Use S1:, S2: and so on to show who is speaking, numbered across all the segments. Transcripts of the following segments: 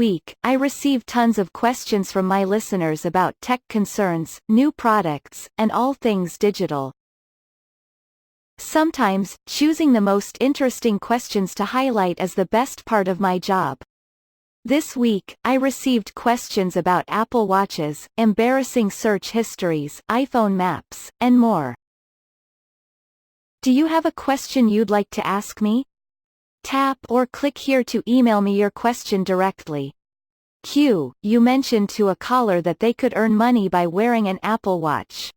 S1: week, I receive tons of questions from my listeners about tech concerns, new products, and all things digital. Sometimes, choosing the most interesting questions to highlight is the best part of my job. This week, I received questions about Apple Watches, embarrassing search histories, iPhone maps, and more. Do you have a question you'd like to ask me? Tap or click here to email me your question directly. Q. You mentioned to a caller that they could earn money by wearing an Apple Watch.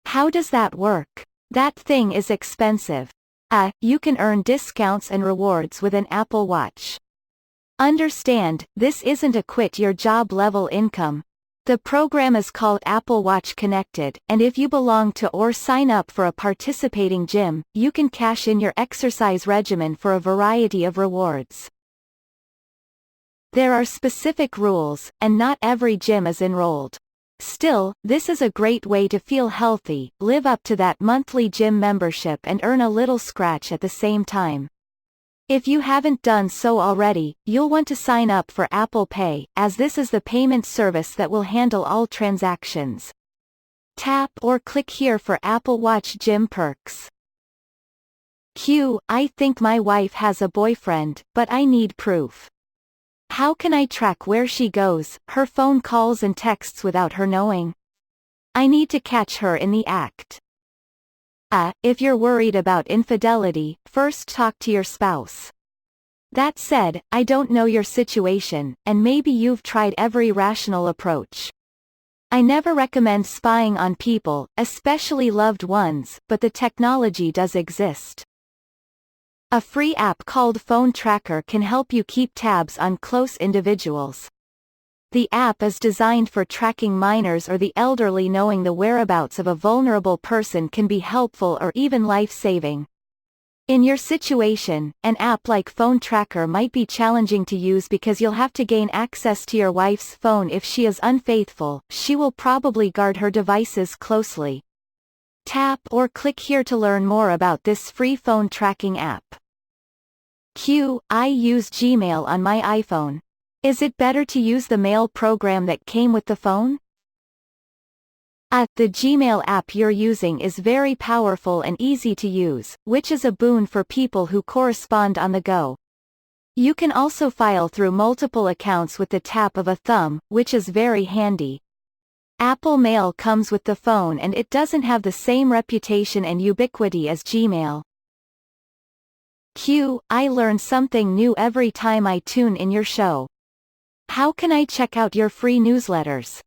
S1: How does that work? That thing is expensive. You can earn discounts and rewards with an Apple Watch. Understand, this isn't a quit-your-job level income. The program is called Apple Watch Connected, and if you belong to or sign up for a participating gym, you can cash in your exercise regimen for a variety of rewards. There are specific rules, and not every gym is enrolled. Still, this is a great way to feel healthy, live up to that monthly gym membership and earn a little scratch at the same time. If you haven't done so already, you'll want to sign up for Apple Pay, as this is the payment service that will handle all transactions. Tap or click here for Apple Watch gym perks. Q. I think my wife has a boyfriend, but I need proof. How can I track where she goes, her phone calls and texts without her knowing? I need to catch her in the act. If you're worried about infidelity, first talk to your spouse. That said, I don't know your situation, and maybe you've tried every rational approach. I never recommend spying on people, especially loved ones, but the technology does exist. A free app called Phone Tracker can help you keep tabs on close individuals. The app is designed for tracking minors or the elderly. Knowing the whereabouts of a vulnerable person can be helpful or even life-saving. In your situation, an app like Phone Tracker might be challenging to use because you'll have to gain access to your wife's phone. If she is unfaithful, she will probably guard her devices closely. Tap or click here to learn more about this free phone tracking app. Q. I use Gmail on my iPhone. Is it better to use the mail program that came with the phone? The Gmail app you're using is very powerful and easy to use, which is a boon for people who correspond on the go. You can also file through multiple accounts with the tap of a thumb, which is very handy. Apple Mail comes with the phone and it doesn't have the same reputation and ubiquity as Gmail. Q. I learn something new every time I tune in your show. How can I check out your free newsletters?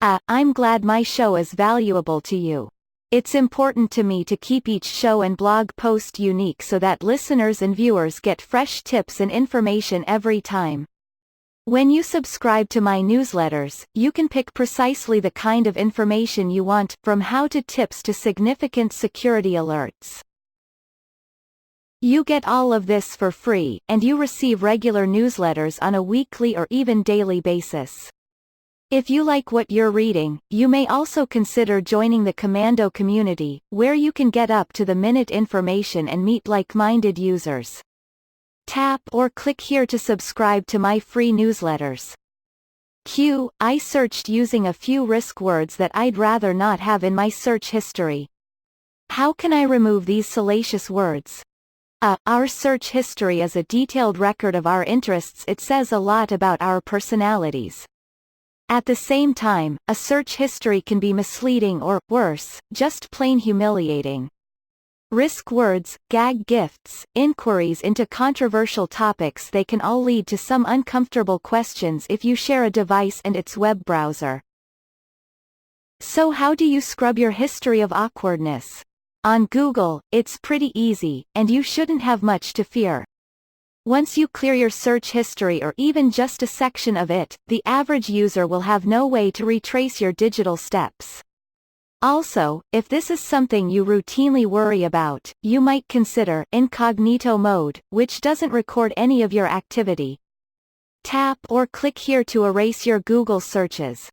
S1: I'm glad my show is valuable to you. It's important to me to keep each show and blog post unique so that listeners and viewers get fresh tips and information every time. When you subscribe to my newsletters, you can pick precisely the kind of information you want, from how-to tips to significant security alerts. You get all of this for free, and you receive regular newsletters on a weekly or even daily basis. If you like what you're reading, you may also consider joining the Commando community, where you can get up-to-the-minute information and meet like-minded users. Tap or click here to subscribe to my free newsletters. Q. I searched using a few risk words that I'd rather not have in my search history. How can I remove these salacious words? Our search history is a detailed record of our interests. It says a lot about our personalities. At the same time, a search history can be misleading or, worse, just plain humiliating. Risk words, gag gifts, inquiries into controversial topics, they can all lead to some uncomfortable questions if you share a device and its web browser. So how do you scrub your history of awkwardness? On Google, it's pretty easy, and you shouldn't have much to fear. Once you clear your search history or even just a section of it, the average user will have no way to retrace your digital steps. Also, if this is something you routinely worry about, you might consider incognito mode, which doesn't record any of your activity. Tap or click here to erase your Google searches.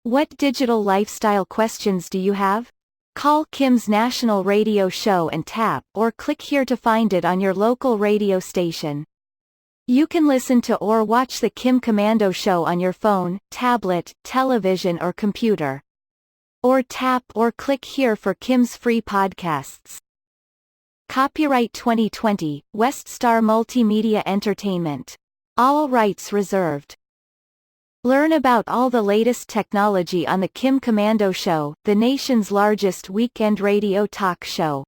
S1: What digital lifestyle questions do you have? Call Kim's National Radio Show and tap or click here to find it on your local radio station. You can listen to or watch The Kim Komando Show on your phone, tablet, television or computer. Or tap or click here for Kim's free podcasts. Copyright 2020, Weststar Multimedia Entertainment. All rights reserved. Learn about all the latest technology on The Kim Komando Show, the nation's largest weekend radio talk show.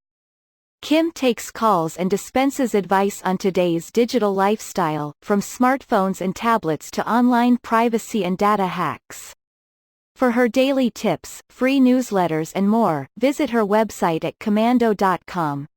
S1: Kim takes calls and dispenses advice on today's digital lifestyle, from smartphones and tablets to online privacy and data hacks. For her daily tips, free newsletters and more, visit her website at komando.com.